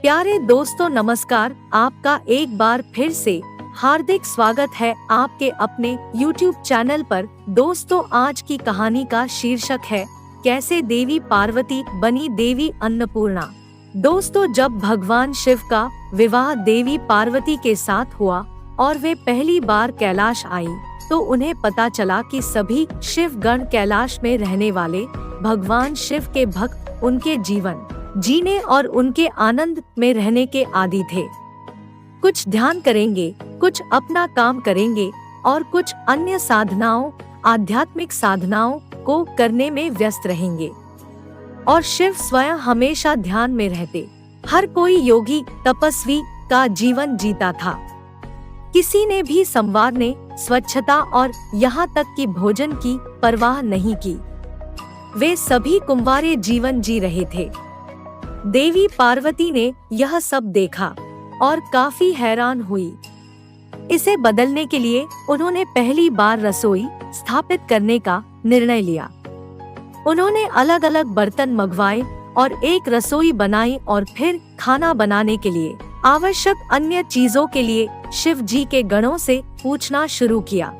प्यारे दोस्तों नमस्कार, आपका एक बार फिर से हार्दिक स्वागत है आपके अपने YouTube चैनल पर। दोस्तों आज की कहानी का शीर्षक है कैसे देवी पार्वती बनी देवी अन्नपूर्णा। दोस्तों जब भगवान शिव का विवाह देवी पार्वती के साथ हुआ और वे पहली बार कैलाश आई तो उन्हें पता चला कि सभी शिव गण कैलाश में रहने वाले भगवान शिव के भक्त उनके जीवन जीने और उनके आनंद में रहने के आदी थे। कुछ ध्यान करेंगे, कुछ अपना काम करेंगे और कुछ अन्य साधनाओं आध्यात्मिक साधनाओं को करने में व्यस्त रहेंगे। और शिव स्वयं हमेशा ध्यान में रहते। हर कोई योगी तपस्वी का जीवन जीता था। किसी ने भी संवारने, स्वच्छता और यहाँ तक कि भोजन की परवाह नहीं की। वे सभी कुंवारे जीवन जी रहे थे। देवी पार्वती ने यह सब देखा और काफी हैरान हुई। इसे बदलने के लिए उन्होंने पहली बार रसोई स्थापित करने का निर्णय लिया। उन्होंने अलग अलग बर्तन मंगवाए और एक रसोई बनाई और फिर खाना बनाने के लिए आवश्यक अन्य चीजों के लिए शिव जी के गणों से पूछना शुरू किया।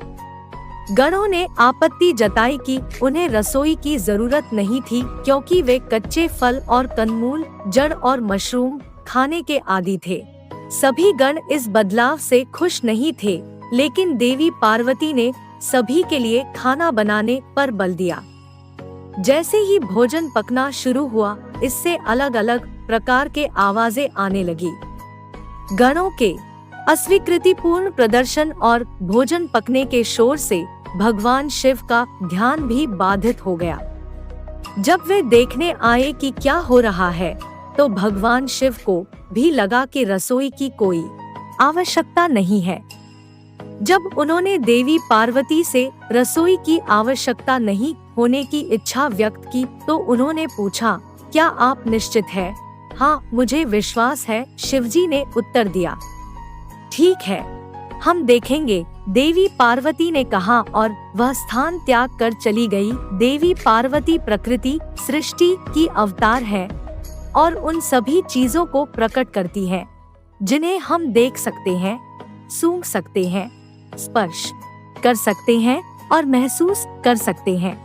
गणों ने आपत्ति जताई कि उन्हें रसोई की जरूरत नहीं थी क्योंकि वे कच्चे फल और कंदमूल, जड़ और मशरूम खाने के आदी थे। सभी गण इस बदलाव से खुश नहीं थे, लेकिन देवी पार्वती ने सभी के लिए खाना बनाने पर बल दिया। जैसे ही भोजन पकना शुरू हुआ, इससे अलग अलग प्रकार के आवाजें आने लगी। गणों के अस्वीकृतिपूर्ण प्रदर्शन और भोजन पकने के शोर से भगवान शिव का ध्यान भी बाधित हो गया। जब वे देखने आए कि क्या हो रहा है, तो भगवान शिव को भी लगा कि रसोई की कोई आवश्यकता नहीं है। जब उन्होंने देवी पार्वती से रसोई की आवश्यकता नहीं होने की इच्छा व्यक्त की, तो उन्होंने पूछा, क्या आप निश्चित हैं? हाँ, मुझे विश्वास है, शिवजी ने उत्तर दिया। ठीक है, हम देखेंगे, देवी पार्वती ने कहा और वह स्थान त्याग कर चली गई। देवी पार्वती प्रकृति सृष्टि की अवतार है और उन सभी चीजों को प्रकट करती है जिन्हें हम देख सकते हैं, सूंघ सकते हैं, स्पर्श कर सकते हैं और महसूस कर सकते हैं।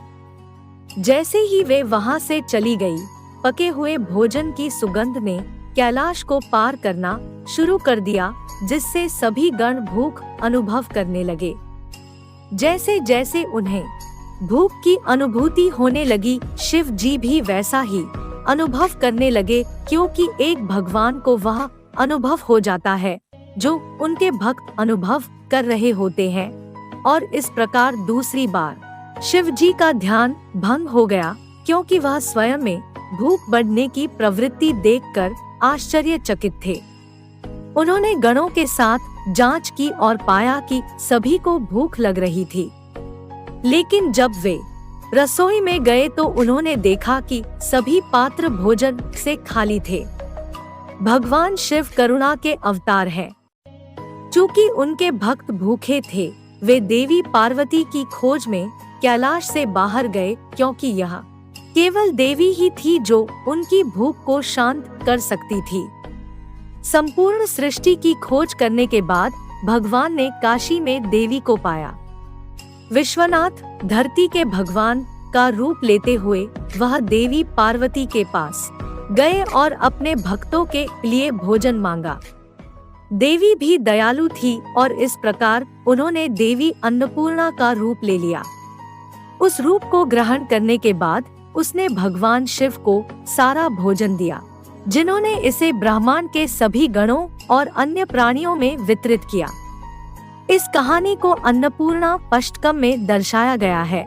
जैसे ही वे वहां से चली गई, पके हुए भोजन की सुगंध ने कैलाश को पार करना शुरू कर दिया, जिससे सभी गण भूख अनुभव करने लगे। जैसे जैसे उन्हें भूख की अनुभूति होने लगी, शिव जी भी वैसा ही अनुभव करने लगे, क्योंकि एक भगवान को वह अनुभव हो जाता है जो उनके भक्त अनुभव कर रहे होते हैं। और इस प्रकार दूसरी बार शिव जी का ध्यान भंग हो गया, क्योंकि वह स्वयं में भूख बढ़ने की प्रवृत्ति देखकर आश्चर्यचकित थे। उन्होंने गणों के साथ जांच की और पाया कि सभी को भूख लग रही थी। लेकिन जब वे रसोई में गए तो उन्होंने देखा कि सभी पात्र भोजन से खाली थे। भगवान शिव करुणा के अवतार हैं। चूंकि उनके भक्त भूखे थे, वे देवी पार्वती की खोज में कैलाश से बाहर गए, क्योंकि यह केवल देवी ही थी जो उनकी भूख को शांत कर सकती थी। संपूर्ण सृष्टि की खोज करने के बाद भगवान ने काशी में देवी को पाया। विश्वनाथ धरती के भगवान का रूप लेते हुए वह देवी पार्वती के पास गए और अपने भक्तों के लिए भोजन मांगा। देवी भी दयालु थी और इस प्रकार उन्होंने देवी अन्नपूर्णा का रूप ले लिया। उस रूप को ग्रहण करने के बाद उसने भगवान शिव को सारा भोजन दिया, जिन्होंने इसे ब्रह्मांड के सभी गणों और अन्य प्राणियों में वितरित किया। इस कहानी को अन्नपूर्णा अष्टकम में दर्शाया गया है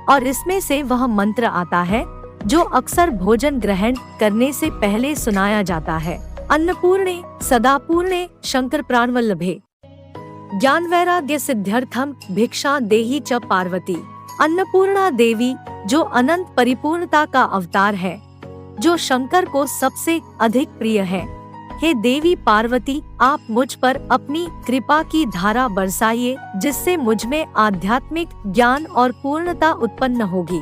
और इसमें से वह मंत्र आता है जो अक्सर भोजन ग्रहण करने से पहले सुनाया जाता है। अन्नपूर्णे सदापूर्णे शंकर प्राणवल्लभे ज्ञान वैराग्य सिद्ध्यर्थम भिक्षा देहि च पार्वती। अन्नपूर्णा देवी जो अनंत परिपूर्णता का अवतार है, जो शंकर को सबसे अधिक प्रिय है। हे देवी पार्वती, आप मुझ पर अपनी कृपा की धारा बरसाइए, जिससे मुझ में आध्यात्मिक ज्ञान और पूर्णता उत्पन्न होगी।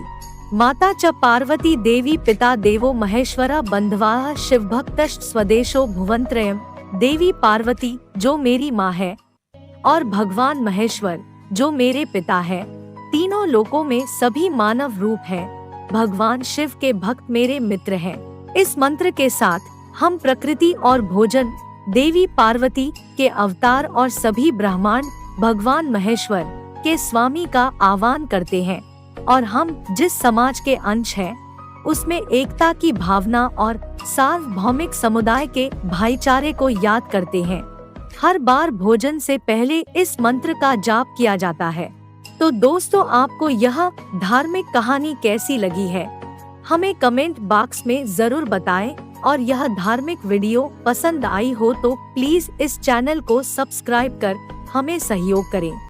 माता च पार्वती देवी पिता देवो महेश्वरा बंधवा शिवभक्तश्च स्वदेशो भुवनत्रयम्। देवी पार्वती जो मेरी माँ है और भगवान महेश्वर जो मेरे पिता है, तीनों लोकों में सभी मानव रूप है। भगवान शिव के भक्त मेरे मित्र हैं। इस मंत्र के साथ हम प्रकृति और भोजन, देवी पार्वती के अवतार और सभी ब्रह्मांड भगवान महेश्वर के स्वामी का आह्वान करते हैं और हम जिस समाज के अंश हैं, उसमें एकता की भावना और सार्वभौमिक समुदाय के भाईचारे को याद करते हैं। हर बार भोजन से पहले इस मंत्र का जाप किया जाता है। तो दोस्तों, आपको यह धार्मिक कहानी कैसी लगी है, हमें कमेंट बॉक्स में जरूर बताएं और यह धार्मिक वीडियो पसंद आई हो तो प्लीज इस चैनल को सब्सक्राइब कर हमें सहयोग करें।